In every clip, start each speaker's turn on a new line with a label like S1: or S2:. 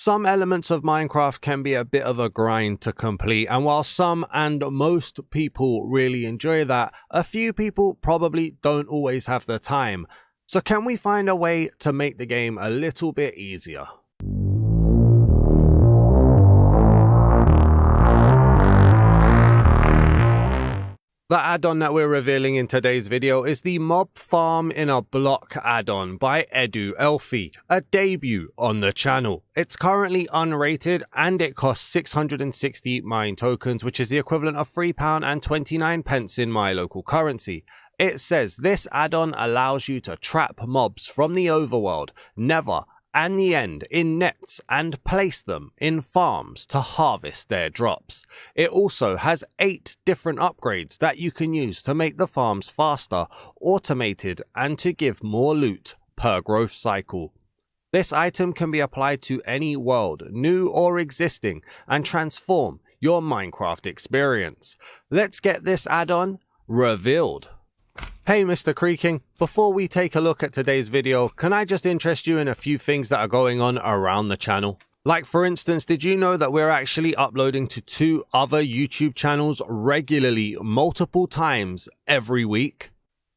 S1: Some elements of Minecraft can be a bit of a grind to complete, and while some and most people really enjoy that, a few people probably don't always have the time. So can we find a way to make the game a little bit easier? The add-on that we're revealing in today's video is the Mob Farm in a Block add-on by EduElfie, a debut on the channel. It's currently unrated and it costs 660 mine tokens, which is the equivalent of £3.29 in my local currency. It says this add-on allows you to trap mobs from the overworld, Nether, and the end in nets and place them in farms to harvest their drops. It also has 8 different upgrades that you can use to make the farms faster, automated, and to give more loot per growth cycle. This item can be applied to any world, new or existing, and transform your Minecraft experience. Let's get this add-on revealed. Hey Mr. Creaking, before we take a look at today's video, can I just interest you in a few things that are going on around the channel? Like for instance, did you know that we're actually uploading to 2 other YouTube channels regularly, multiple times every week?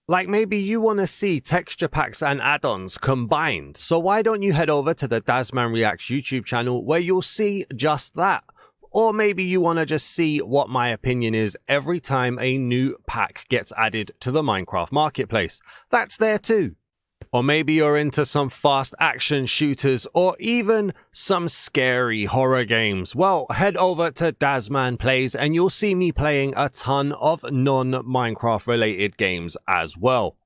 S1: Like maybe you want to see texture packs and add-ons combined, so why don't you head over to the Daz Man Reacts YouTube channel where you'll see just that? Or maybe you want to just see what my opinion is every time a new pack gets added to the Minecraft marketplace. That's there too. Or maybe you're into some fast action shooters or even some scary horror games. Well, head over to Daz Man Plays and you'll see me playing a ton of non-Minecraft related games as well.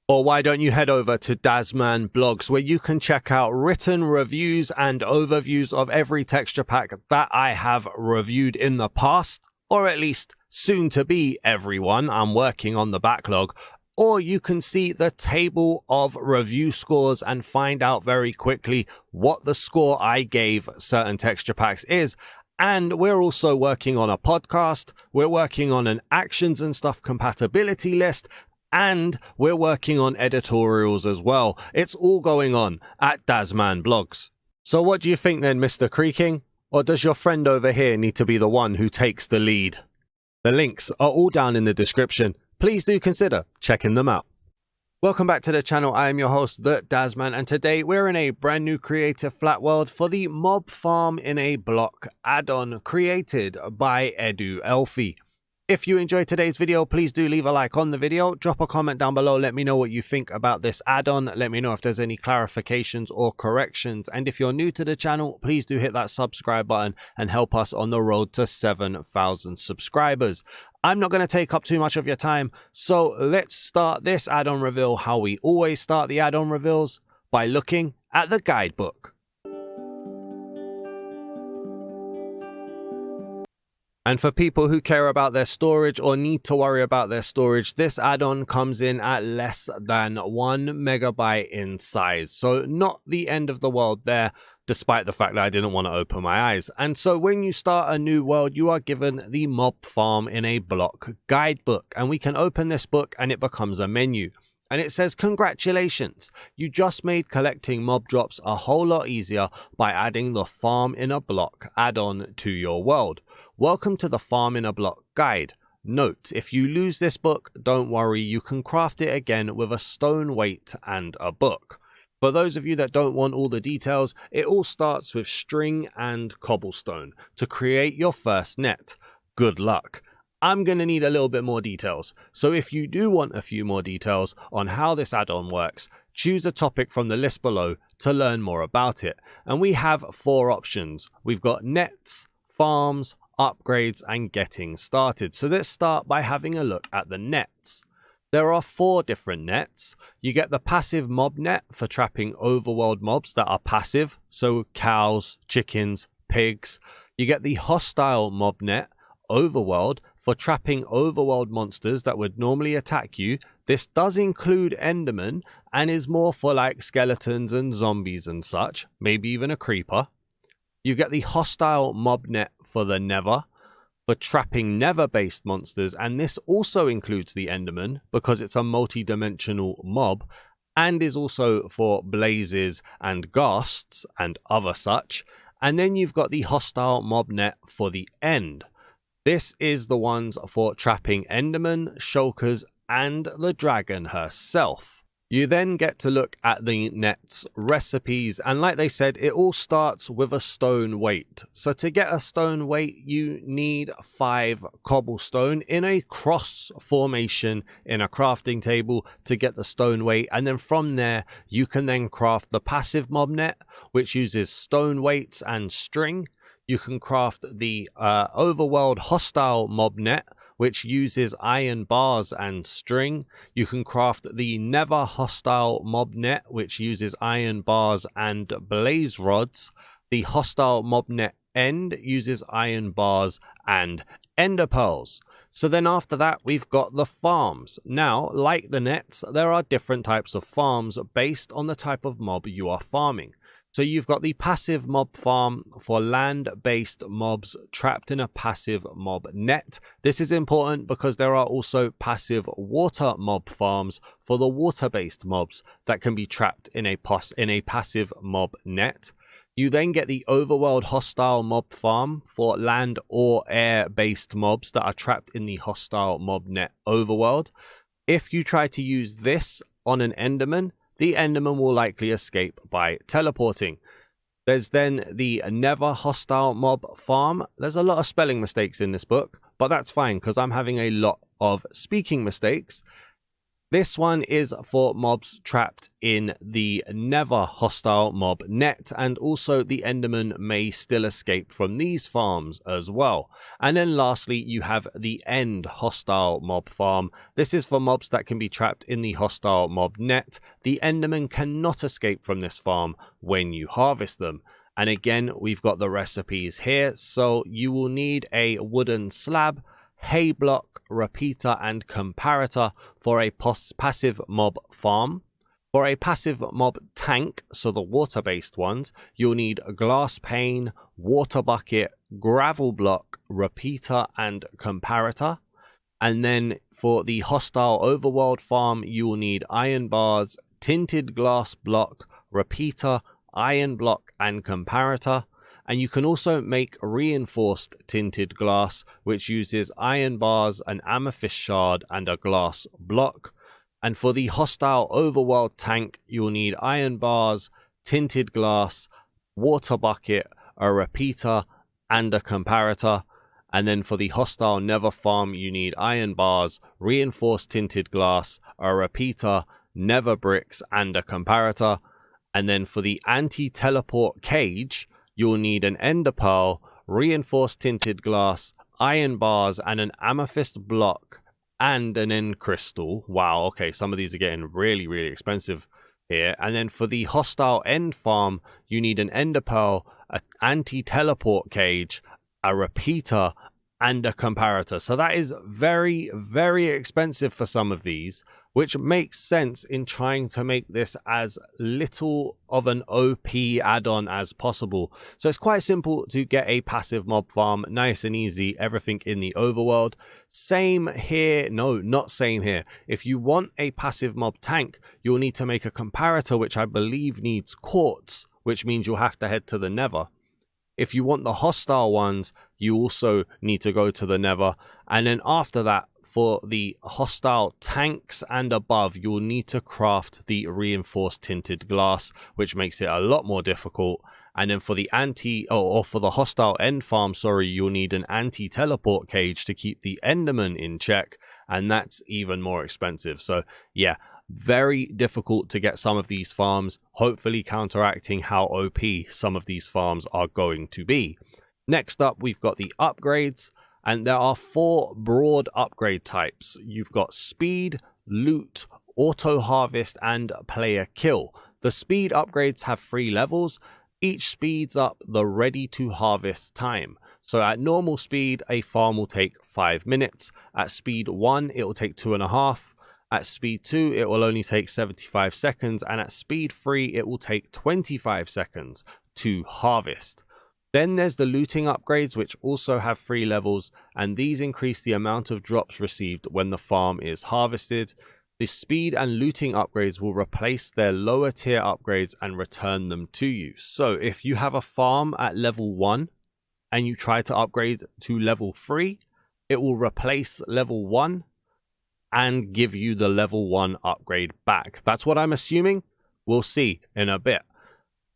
S1: Or why don't you head over to Daz Man Blogs where you can check out written reviews and overviews of every texture pack that I have reviewed in the past, or at least soon to be everyone. I'm working on the backlog. Or you can see the table of review scores and find out very quickly what the score I gave certain texture packs is. And we're also working on a podcast, we're working on an actions and stuff compatibility list, and we're working on editorials as well. It's all going on at Daz Man Blogs. So what do you think then, Mr. Creaking? Or does your friend over here need to be the one who takes the lead? The links are all down in the description. Please do consider checking them out. Welcome back to the channel. I am your host, the Daz Man, and today we're in a brand new creative flat world for the Mob Farm in a Block add-on created by EduElfie. If you enjoyed today's video, please do leave a like on the video, drop a comment down below, let me know what you think about this add-on, let me know if there's any clarifications or corrections, and if you're new to the channel, please do hit that subscribe button and help us on the road to 7,000 subscribers. I'm not going to take up too much of your time, so let's start this add-on reveal how we always start the add-on reveals, by looking at the guidebook. And for people who care about their storage or need to worry about their storage, this add-on comes in at less than 1 megabyte in size. So not the end of the world there, despite the fact that I didn't want to open my eyes. And so when you start a new world, you are given the Mob Farm in a Block guidebook. And we can open this book and it becomes a menu. And it says, congratulations, you just made collecting mob drops a whole lot easier by adding the Farm in a Block add-on to your world. Welcome to the Farm in a Block guide. Note, if you lose this book, don't worry, you can craft it again with a stone weight and a book. For those of you that don't want all the details, it all starts with string and cobblestone to create your first net. Good luck. I'm going to need a little bit more details, so if you do want a few more details on how this add-on works, choose a topic from the list below to learn more about it. And we have 4 options. We've got nets, farms, upgrades, and getting started. So let's start by having a look at the nets. There are 4 different nets. You get the passive mob net for trapping overworld mobs that are passive, so cows, chickens, pigs. You get the hostile mob net, overworld, for trapping overworld monsters that would normally attack you. This does include endermen and is more for like skeletons and zombies and such, maybe even a creeper. You get the hostile mob net for the Nether, for trapping Nether based monsters, and this also includes the enderman because it's a multi-dimensional mob, and is also for blazes and ghasts and other such. And then you've got the hostile mob net for the end. This is the ones for trapping Enderman, Shulkers, and the dragon herself. You then get to look at the net's recipes, and like they said, it all starts with a stone weight. So to get a stone weight, you need 5 cobblestone in a cross formation in a crafting table to get the stone weight, and then from there you can then craft the passive mob net, which uses stone weights and string. You can craft the overworld hostile mob net, which uses iron bars and string. You can craft the never hostile mob net, which uses iron bars and blaze rods. The hostile mob net end uses iron bars and ender pearls. So then after that, we've got the farms. Now, like the nets, there are different types of farms based on the type of mob you are farming. So you've got the passive mob farm for land-based mobs trapped in a passive mob net. This is important because there are also passive water mob farms for the water-based mobs that can be trapped in a passive mob net. You then get the overworld hostile mob farm for land or air-based mobs that are trapped in the hostile mob net overworld. If you try to use this on an Enderman, the Enderman will likely escape by teleporting. There's then the never hostile mob farm. There's a lot of spelling mistakes in this book, but that's fine because I'm having a lot of speaking mistakes. This one is for mobs trapped in the never hostile mob net, and also the Enderman may still escape from these farms as well. And then lastly, you have the end hostile mob farm. This is for mobs that can be trapped in the hostile mob net. The Enderman cannot escape from this farm when you harvest them. And again, we've got the recipes here. So you will need a wooden slab, hay block, repeater, and comparator for a passive mob farm. For a passive mob tank, so the water-based ones, you'll need a glass pane, water bucket, gravel block, repeater, and comparator. And then for the hostile overworld farm, you will need iron bars, tinted glass block, repeater, iron block, and comparator. And you can also make reinforced tinted glass, which uses iron bars, an amethyst shard, and a glass block. And for the hostile overworld tank, you'll need iron bars, tinted glass, water bucket, a repeater, and a comparator. And then for the hostile nether farm, you need iron bars, reinforced tinted glass, a repeater, nether bricks, and a comparator. And then for the anti-teleport cage, you'll need an ender pearl, reinforced tinted glass, iron bars, and an amethyst block, and an end crystal. Wow, okay, some of these are getting really, really expensive here. And then for the hostile end farm, you need an ender pearl, an anti-teleport cage, a repeater, and a comparator. So that is very, very expensive for some of these, which makes sense in trying to make this as little of an OP add-on as possible. So it's quite simple to get a passive mob farm, nice and easy, everything in the overworld. Same here, no, not same here. If you want a passive mob tank, you'll need to make a comparator, which I believe needs quartz, which means you'll have to head to the nether. If you want the hostile ones, you also need to go to the nether. And then after that, for the hostile tanks and above, you'll need to craft the reinforced tinted glass, which makes it a lot more difficult. And then for the for the hostile end farm, sorry, you'll need an anti-teleport cage to keep the Enderman in check, and that's even more expensive. So yeah, very difficult to get some of these farms, hopefully counteracting how OP some of these farms are going to be. Next up, we've got the upgrades, and there are 4 broad upgrade types. You've got speed, loot, auto harvest, and player kill. The speed upgrades have 3 levels. Each speeds up the ready to harvest time. So at normal speed, a farm will take 5 minutes. At speed 1, it will take 2.5. At speed 2, it will only take 75 seconds. And at speed 3, it will take 25 seconds to harvest. Then there's the looting upgrades, which also have 3 levels, and these increase the amount of drops received when the farm is harvested. The speed and looting upgrades will replace their lower tier upgrades and return them to you. So if you have a farm at level 1 and you try to upgrade to level 3, it will replace level 1 and give you the level 1 upgrade back. That's what I'm assuming. We'll see in a bit.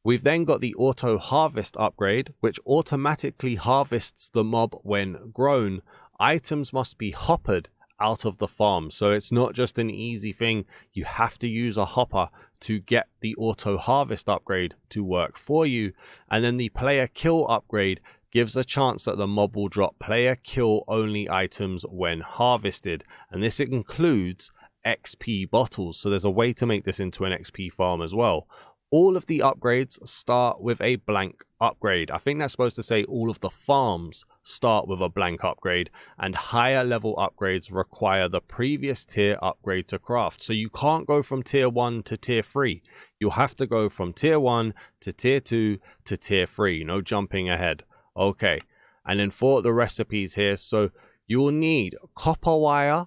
S1: We've then got the auto harvest upgrade, which automatically harvests the mob when grown. Items must be hoppered out of the farm, so it's not just an easy thing. You have to use a hopper to get the auto harvest upgrade to work for you. And then the player kill upgrade gives a chance that the mob will drop player kill only items when harvested, and this includes XP bottles. So there's a way to make this into an XP farm as well. All of the upgrades start with a blank upgrade. I think that's supposed to say all of the farms start with a blank upgrade, and higher level upgrades require the previous tier upgrade to craft. So you can't go from tier 1 to tier 3. You'll have to go from tier 1 to tier 2 to tier 3. No jumping ahead. Okay, and then for the recipes here, so you will need copper wire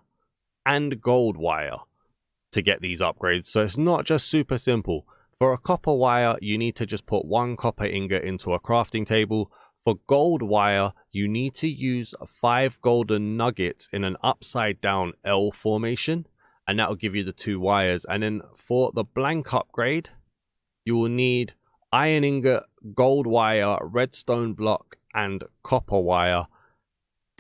S1: and gold wire to get these upgrades. So it's not just super simple. For a copper wire, you need to just put 1 copper ingot into a crafting table. For gold wire, you need to use 5 golden nuggets in an upside down L formation, and that will give you the 2 wires. And then for the blank upgrade, you will need iron ingot, gold wire, redstone block, and copper wire.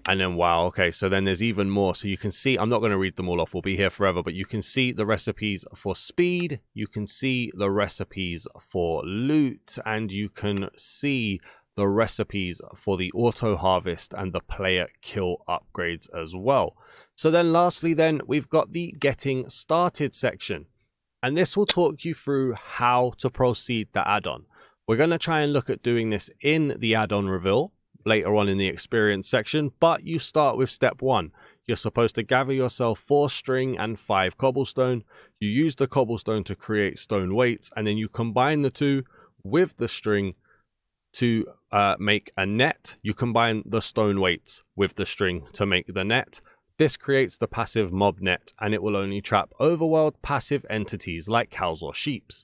S1: And then, wow, okay, so then there's even more. So you can see, I'm not going to read them all off, we'll be here forever, but you can see the recipes for speed, you can see the recipes for loot, and you can see the recipes for the auto harvest and the player kill upgrades as well. So then lastly then, we've got the getting started section, and this will talk you through how to proceed the add-on. We're going to try and look at doing this in the add-on reveal later on in the experience section, but you start with step 1. You're supposed to gather yourself 4 string and 5 cobblestone. You use the cobblestone to create stone weights, and then you combine the 2 with the string to make a net. You combine the stone weights with the string to make the net. This creates the passive mob net, and it will only trap overworld passive entities like cows or sheeps.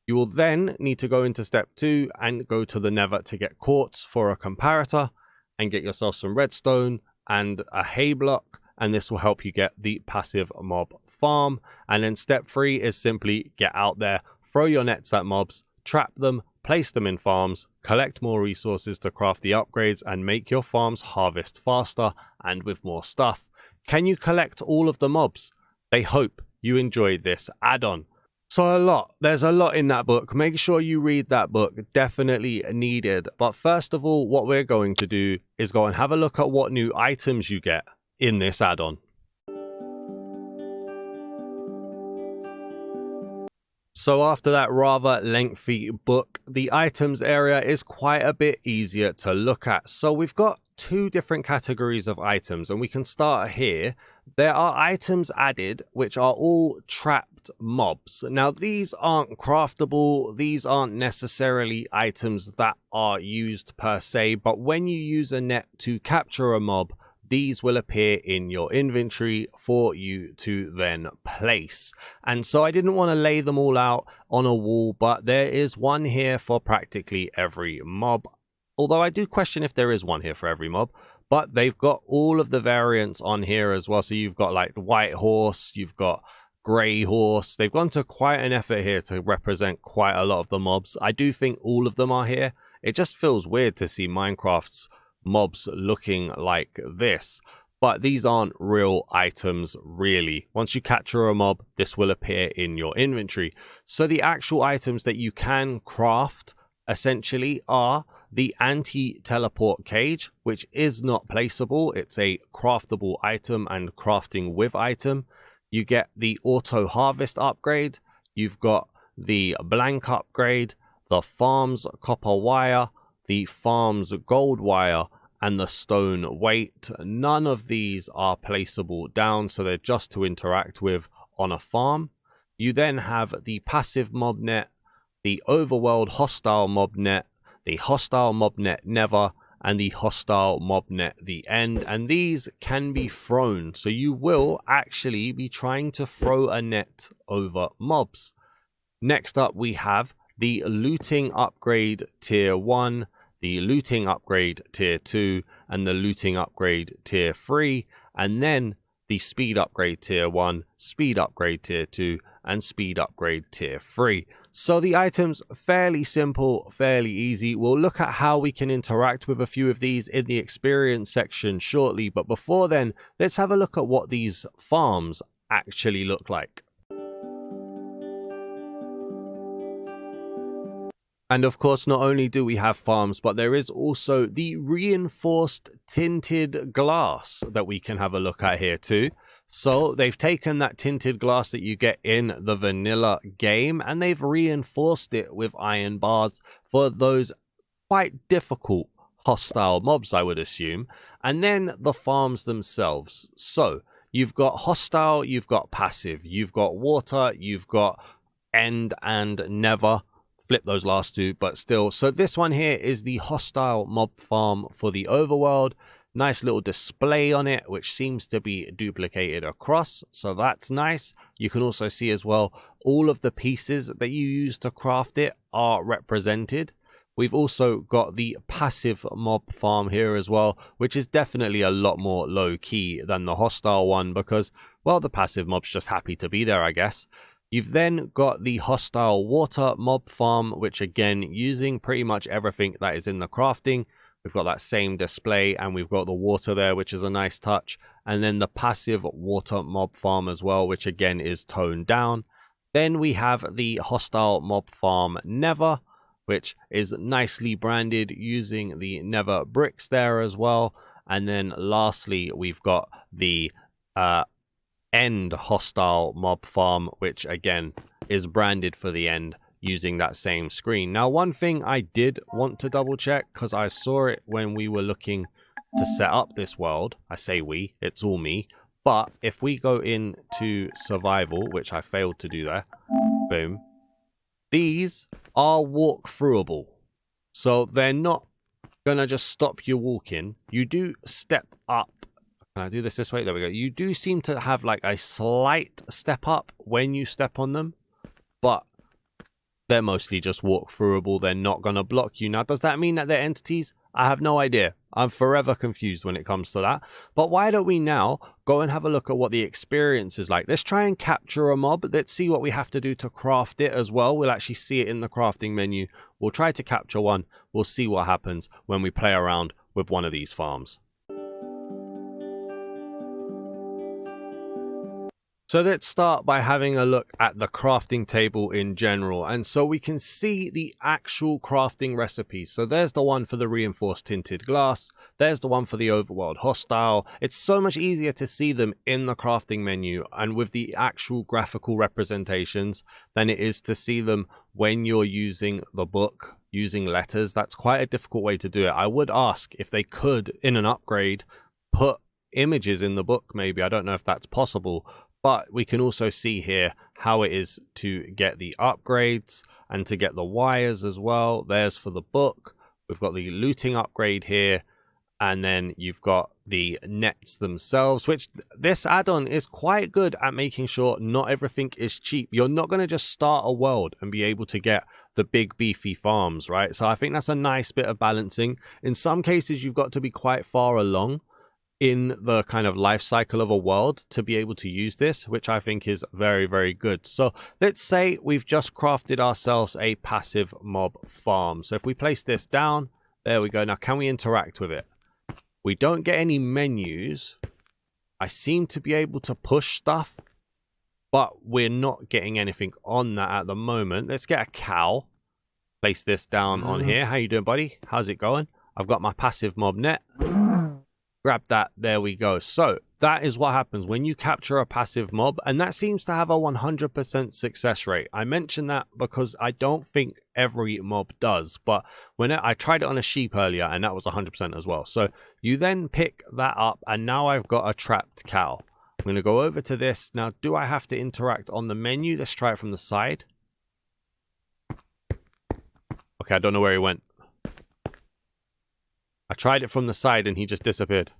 S1: You will then need to go into step 2 and go to the nether to get quartz for a comparator and get yourself some redstone and a hay block, and this will help you get the passive mob farm. And then step 3 is simply get out there, throw your nets at mobs, trap them, place them in farms, collect more resources to craft the upgrades, and make your farms harvest faster and with more stuff. Can you collect all of the mobs? They hope you enjoyed this add-on. So there's a lot in that book. Make sure you read that book, definitely needed. But first of all, what we're going to do is go and have a look at what new items you get in this add-on. So after that rather lengthy book, the items area is quite a bit easier to look at. So we've got 2 different categories of items, and we can start here. There are items added which are all trapped mobs. Now these aren't craftable, these aren't necessarily items that are used per se, but when you use a net to capture a mob, these will appear in your inventory for you to then place. And so I didn't want to lay them all out on a wall, but there is one here for practically every mob. Although I do question if there is one here for every mob, but they've got all of the variants on here as well. So you've got like white horse, you've got grey horse. They've gone to quite an effort here to represent quite a lot of the mobs. I do think all of them are here. It just feels weird to see Minecraft's mobs looking like this, but these aren't real items really. Once you capture a mob, this will appear in your inventory. So the actual items that you can craft essentially are the anti-teleport cage, which is not placeable. It's a craftable item and crafting with item. You get the auto harvest upgrade. You've got the blank upgrade, the farms copper wire, the farms gold wire, and the stone weight. None of these are placeable down, so they're just to interact with on a farm. You then have the passive mob net, the overworld hostile mob net, the hostile mob net nether, and the hostile mob net the end, and these can be thrown, so you will actually be trying to throw a net over mobs. Next up we have the looting upgrade tier 1, the looting upgrade tier 2, and the looting upgrade tier 3, and then the speed upgrade tier 1, speed upgrade tier 2, and speed upgrade tier 3. So the items, fairly simple, fairly easy. We'll look at how we can interact with a few of these in the experience section shortly, but before then, let's have a look at what these farms actually look like. And of course, not only do we have farms, but there is also the reinforced tinted glass that we can have a look at here too. So they've taken that tinted glass that you get in the vanilla game and they've reinforced it with iron bars for those quite difficult hostile mobs, I would assume. And then the farms themselves. So you've got hostile, you've got passive, you've got water, you've got end and never. Flip those last two, but still. So this one here is the hostile mob farm for the overworld. Nice little display on it, which seems to be duplicated across, so that's nice. You can also see as well, all of the pieces that you use to craft it are represented. We've also got the passive mob farm here as well, which is definitely a lot more low-key than the hostile one because, well, the passive mob's just happy to be there, I guess. You've then got the hostile water mob farm, which again, using pretty much everything that is in the crafting. We've got that same display and we've got the water there, which is a nice touch. And then the passive water mob farm as well, which again is toned down. Then we have the hostile mob farm never, which is nicely branded using the never bricks there as well. And then lastly, we've got the end hostile mob farm, which again is branded for the end using that same screen. Now, one thing I did want to double check because I saw it when we were looking to set up this world. I say we, it's all me. But if we go into survival, which I failed to do there, boom, these are walkthroughable. So they're not gonna just stop you walking. You do step up. Can I do this way? There we go. You do seem to have like a slight step up when you step on them, but they're mostly just walkthroughable. They're not going to block you. Now, does that mean that they're entities? I have no idea. I'm forever confused when it comes to that. But why don't we now go and have a look at what the experience is like? Let's try and capture a mob. Let's see what we have to do to craft it as well. We'll actually see it in the crafting menu. We'll try to capture one. We'll see what happens when we play around with one of these farms. So let's start by having a look at the crafting table in general. And so we can see the actual crafting recipes. So there's the one for the reinforced tinted glass. There's the one for the overworld hostile. It's so much easier to see them in the crafting menu and with the actual graphical representations than it is to see them when you're using the book, using letters. That's quite a difficult way to do it. I would ask if they could, in an upgrade, put images in the book maybe. I don't know if that's possible. But we can also see here how it is to get the upgrades and to get the wires as well. There's for the book. We've got the looting upgrade here. And then you've got the nets themselves, which this add-on is quite good at making sure not everything is cheap. You're not going to just start a world and be able to get the big beefy farms, right? So I think that's a nice bit of balancing. In some cases, you've got to be quite far along in the kind of life cycle of a world to be able to use this, which I think is very, very good. So let's say we've just crafted ourselves a passive mob farm. So if we place this down, there we go. Now, can we interact with it? We don't get any menus. I seem to be able to push stuff, but we're not getting anything on that at the moment. Let's get a cow. Place this down on here. How you doing, buddy? How's it going? I've got my passive mob net. Grab that. There we go. So that is what happens when you capture a passive mob, and that seems to have a 100% success rate. I mention that because I don't think every mob does, but when I tried it on a sheep earlier and that was 100% as well. So you then pick that up and now I've got a trapped cow. I'm going to go over to this. Now, do I have to interact on the menu? Let's try it from the side. Okay, I don't know where he went. I tried it from the side and he just disappeared.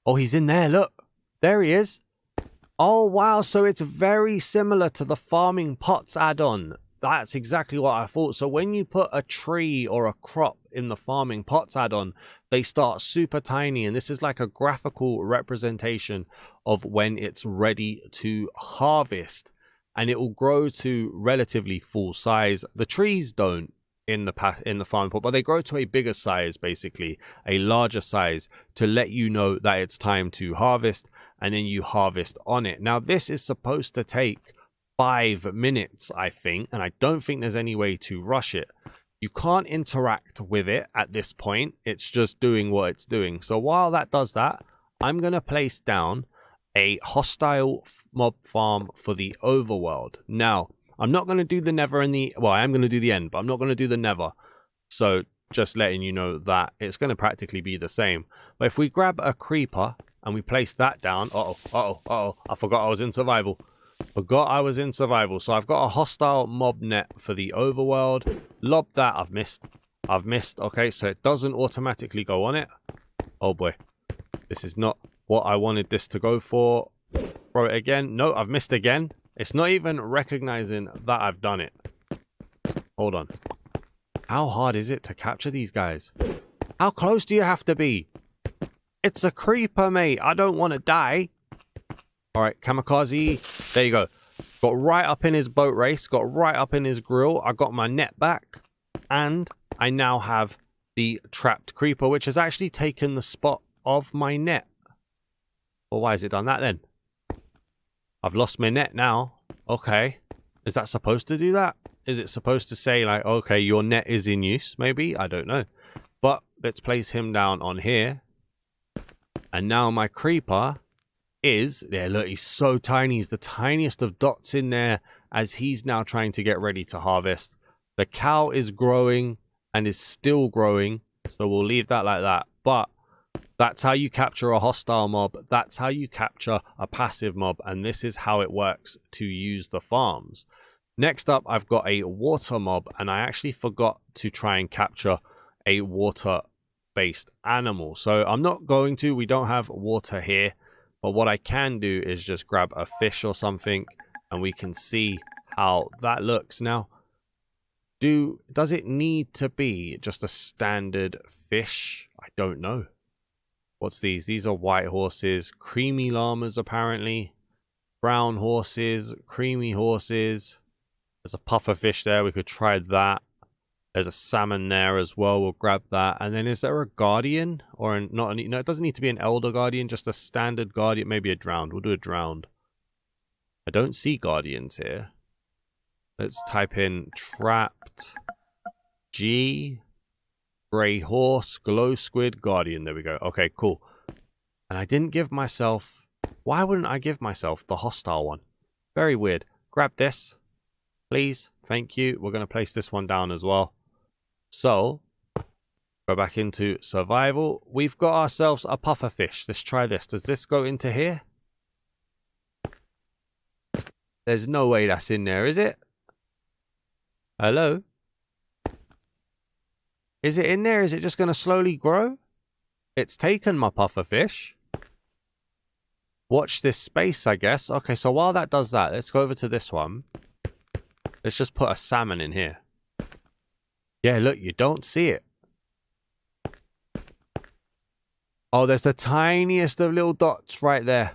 S1: Oh, he's in there. Look. There he is. Oh, wow. So it's very similar to the farming pots add-on. That's exactly what I thought. So when you put a tree or a crop in the farming pots add-on, they start super tiny. And this is like a graphical representation of when it's ready to harvest. And it will grow to relatively full size. The trees don't in the farming pot, but they grow to a bigger size, basically a larger size, to let you know that it's time to harvest, and then you harvest on it. Now this is supposed to take 5 minutes, I think, and I don't think there's any way to rush it. You can't interact with it at this point. It's just doing what it's doing. So while that does that, I'm going to place down a hostile mob farm for the overworld. Now, I'm not going to do the nether and the... Well, I am going to do the end, but I'm not going to do the nether. So just letting you know that it's going to practically be the same. But if we grab a creeper and we place that down... I forgot I was in survival. So I've got a hostile mob net for the overworld. Lob that. I've missed. Okay, so it doesn't automatically go on it. Oh boy. This is not what I wanted this to go for. Throw it again. No, I've missed again. It's not even recognizing that I've done it. Hold on. How hard is it to capture these guys? How close do you have to be? It's a creeper, mate. I don't want to die. All right, kamikaze. There you go. Got right up in his boat race. Got right up in his grill. I got my net back. And I now have the trapped creeper, which has actually taken the spot of my net. Well, why has it done that then? I've lost my net now. Okay. Is that supposed to do that? Is it supposed to say like, okay, your net is in use? Maybe? I don't know. But let's place him down on here. And now my creeper is... Yeah, look, he's so tiny. He's the tiniest of dots in there as he's now trying to get ready to harvest. The cow is growing and is still growing. So we'll leave that like that. But... that's how you capture a hostile mob. That's how you capture a passive mob. And this is how it works to use the farms. Next up, I've got a water mob. And I actually forgot to try and capture a water-based animal. So I'm not going to. We don't have water here. But what I can do is just grab a fish or something. And we can see how that looks. Now, does it need to be just a standard fish? I don't know. What's these? These are white horses, creamy llamas apparently, brown horses, creamy horses. There's a puffer fish there. We could try that. There's a salmon there as well. We'll grab that. And then is there a guardian or no? It doesn't need to be an elder guardian, just a standard guardian. Maybe a drowned. We'll do a drowned. I don't see guardians here. Let's type in trapped G. Grey horse, glow squid, guardian. There we go. Okay, cool. And I didn't give myself... Why wouldn't I give myself the hostile one? Very weird. Grab this, please. Thank you. We're going to place this one down as well. So, go back into survival. We've got ourselves a puffer fish. Let's try this. Does this go into here? There's no way that's in there, is it? Hello? Is it in there? Is it just going to slowly grow? It's taken my puffer fish. Watch this space, I guess. Okay, so while that does that, let's go over to this one. Let's just put a salmon in here. Yeah, look, you don't see it. Oh, there's the tiniest of little dots right there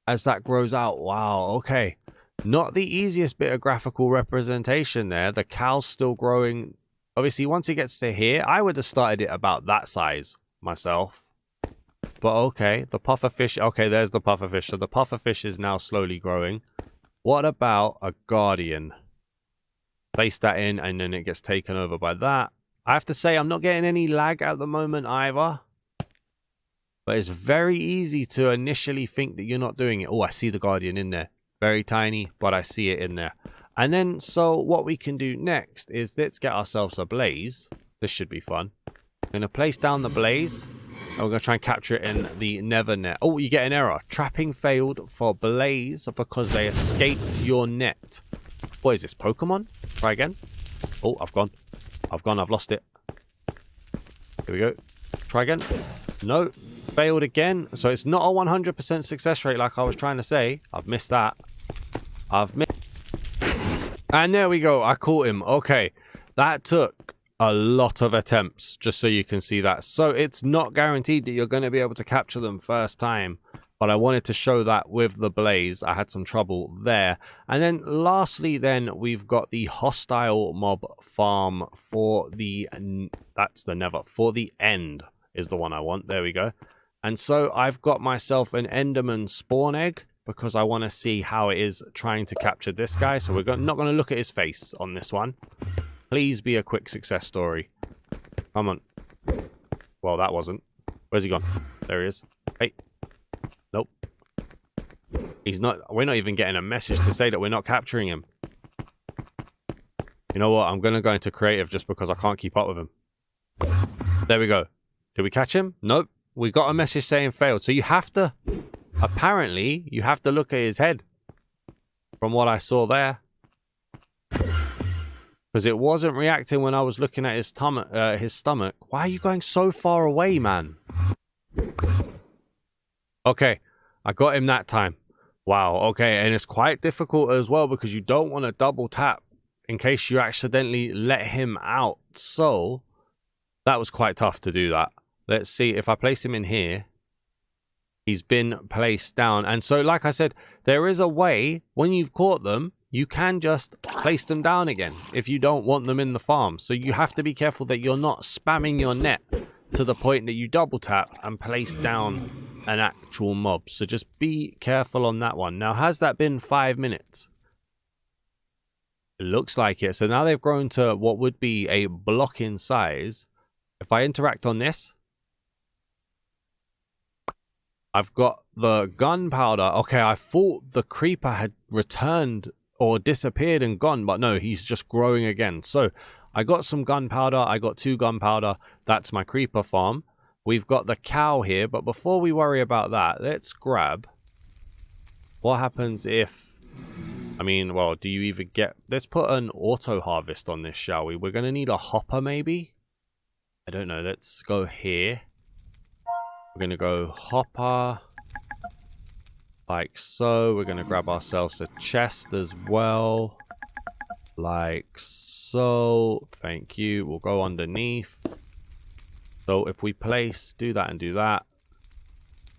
S1: as that grows out. Wow, okay. Not the easiest bit of graphical representation there. The cow's still growing. Obviously, once it gets to here, I would have started it about that size myself. But okay, the puffer fish. Okay, there's the puffer fish. So the puffer fish is now slowly growing. What about a guardian? Place that in and then it gets taken over by that. I have to say, I'm not getting any lag at the moment either. But it's very easy to initially think that you're not doing it. Oh, I see the guardian in there. Very tiny, but I see it in there. And then, so what we can do next is let's get ourselves a blaze. This should be fun. I'm going to place down the blaze. And we're going to try and capture it in the nether net. Oh, you get an error. Trapping failed for blaze because they escaped your net. What is this, Pokemon? Try again. Oh, I've gone. I've lost it. Here we go. Try again. No. Failed again. So it's not a 100% success rate like I was trying to say. I've missed that. I've missed. And there we go. I caught him. Okay. That took a lot of attempts, just so you can see that. So it's not guaranteed that you're going to be able to capture them first time. But I wanted to show that with the blaze. I had some trouble there. And then lastly, then we've got the hostile mob farm for the... That's the nether. For the end is the one I want. There we go. And so I've got myself an Enderman spawn egg because I want to see how it is trying to capture this guy. So we're not going to look at his face on this one. Please be a quick success story. Come on. Well, that wasn't. Where's he gone? There he is. Hey. Nope. He's not. We're not even getting a message to say that we're not capturing him. You know what? I'm going to go into creative just because I can't keep up with him. There we go. Did we catch him? Nope. We got a message saying failed. So you have to... Apparently, you have to look at his head. From what I saw there. Because it wasn't reacting when I was looking at his stomach. Why are you going so far away, man? Okay, I got him that time. Wow, okay, and it's quite difficult as well because you don't want to double tap in case you accidentally let him out. So, that was quite tough to do that. Let's see, if I place him in here, he's been placed down. And so, like I said, there is a way, when you've caught them, you can just place them down again if you don't want them in the farm. So you have to be careful that you're not spamming your net to the point that you double tap and place down an actual mob. So just be careful on that one. Now, has that been 5 minutes? It looks like it. So now they've grown to what would be a block in size. If I interact on this, I've got the gunpowder. Okay, I thought the creeper had returned or disappeared and gone, but no, he's just growing again. So I got some gunpowder. I got 2 gunpowder. That's my creeper farm. We've got the cow here, but before we worry about that, let's grab... What happens if... I mean, well, do you even get... Let's put an auto harvest on this, shall we? We're going to need a hopper, maybe? I don't know. Let's go here. We're going to go hopper. Like so. We're going to grab ourselves a chest as well. Like so. Thank you. We'll go underneath. So if we place, do that and do that.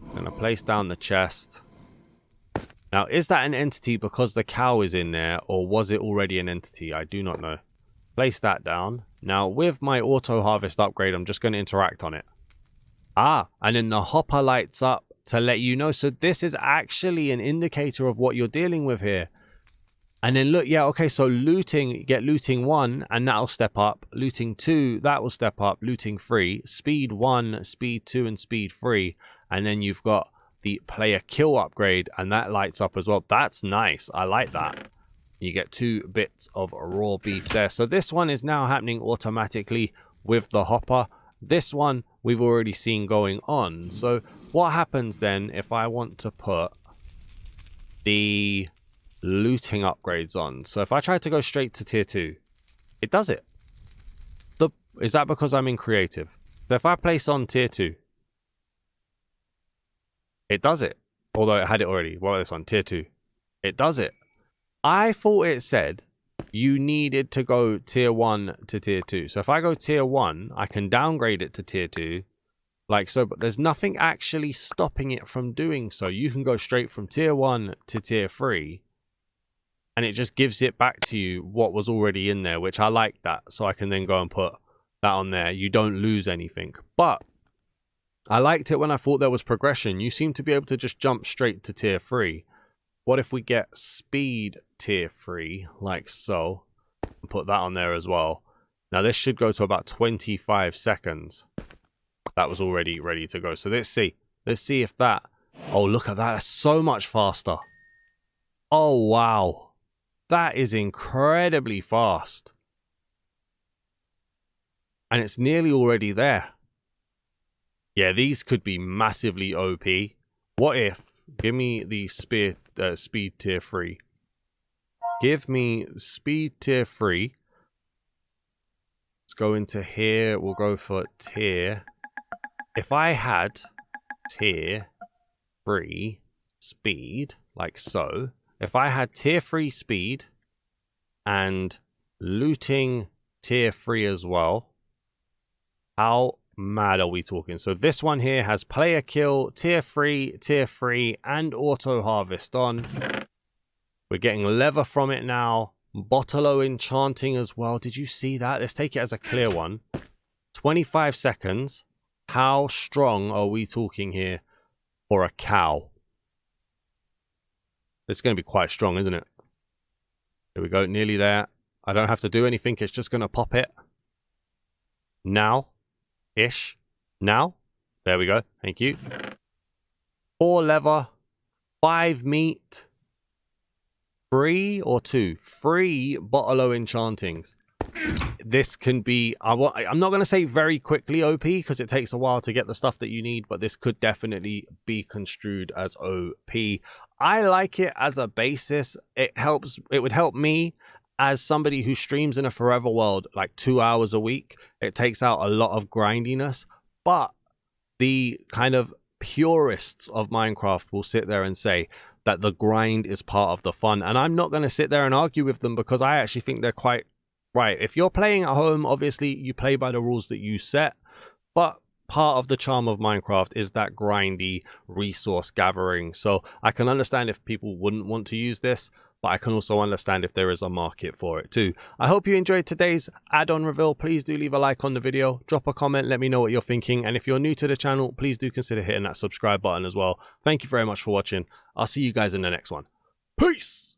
S1: I'm going to place down the chest. Now, is that an entity because the cow is in there, or was it already an entity? I do not know. Place that down. Now, with my auto harvest upgrade, I'm just going to interact on it. Ah, and then the hopper lights up to let you know. So this is actually an indicator of what you're dealing with here. And then look, yeah, okay, so looting, get looting 1, and that'll step up. Looting 2, that will step up. Looting 3, speed 1, speed 2, and speed 3. And then you've got the player kill upgrade, and that lights up as well. That's nice. I like that. You get 2 bits of raw beef there. So this one is now happening automatically with the hopper. This one we've already seen going on. So what happens then if I want to put the looting upgrades on? So if I try to go straight to tier 2, it does it. Is that because I'm in creative? So if I place on tier 2, it does it. Although it had it already. What about this one? Tier 2. It does it. I thought it said you needed to go tier 1 to tier 2. So if I go tier 1, I can downgrade it to tier 2. Like so, but there's nothing actually stopping it from doing so. You can go straight from tier 1 to tier 3. And it just gives it back to you what was already in there, which I like that. So I can then go and put that on there. You don't lose anything. But I liked it when I thought there was progression. You seem to be able to just jump straight to tier 3. What if we get speed tier 3, like so, and put that on there as well? Now this should go to about 25 seconds. That was already ready to go. So let's see. Let's see if that... Oh, look at that. That's so much faster. Oh, wow. That is incredibly fast. And it's nearly already there. Yeah, these could be massively OP. What if... Give me the speed tier 3. Give me speed tier 3. Let's go into here. We'll go for tier. if I had tier 3 speed, like so, if I had tier 3 speed and looting tier 3 as well, how mad are we talking? So this one here has player kill, tier 3, and auto harvest on. We're getting leather from it now. Bottle enchanting as well. Did you see that? Let's take it as a clear one. 25 seconds. How strong are we talking here for a cow? It's going to be quite strong, isn't it? Here we go, nearly there. I don't have to do anything. It's just going to pop it. Now-ish. Now. There we go. Thank you. 4 leather. 5 meat. 3 or 2? 3 bottle enchantings. This can be, I'm not going to say very quickly OP because it takes a while to get the stuff that you need, but this could definitely be construed as OP. I like it as a basis. It would help me as somebody who streams in a forever world like 2 hours a week. It takes out a lot of grindiness, but the kind of purists of Minecraft will sit there and say that the grind is part of the fun, and I'm not going to sit there and argue with them because I actually think they're quite right. If you're playing at home, obviously you play by the rules that you set, but part of the charm of Minecraft is that grindy resource gathering. So I can understand if people wouldn't want to use this, but I can also understand if there is a market for it too. I hope you enjoyed today's add-on reveal. Please do leave a like on the video, drop a comment, let me know what you're thinking, and if you're new to the channel, please do consider hitting that subscribe button as well. Thank you very much for watching. I'll see you guys in the next one. Peace!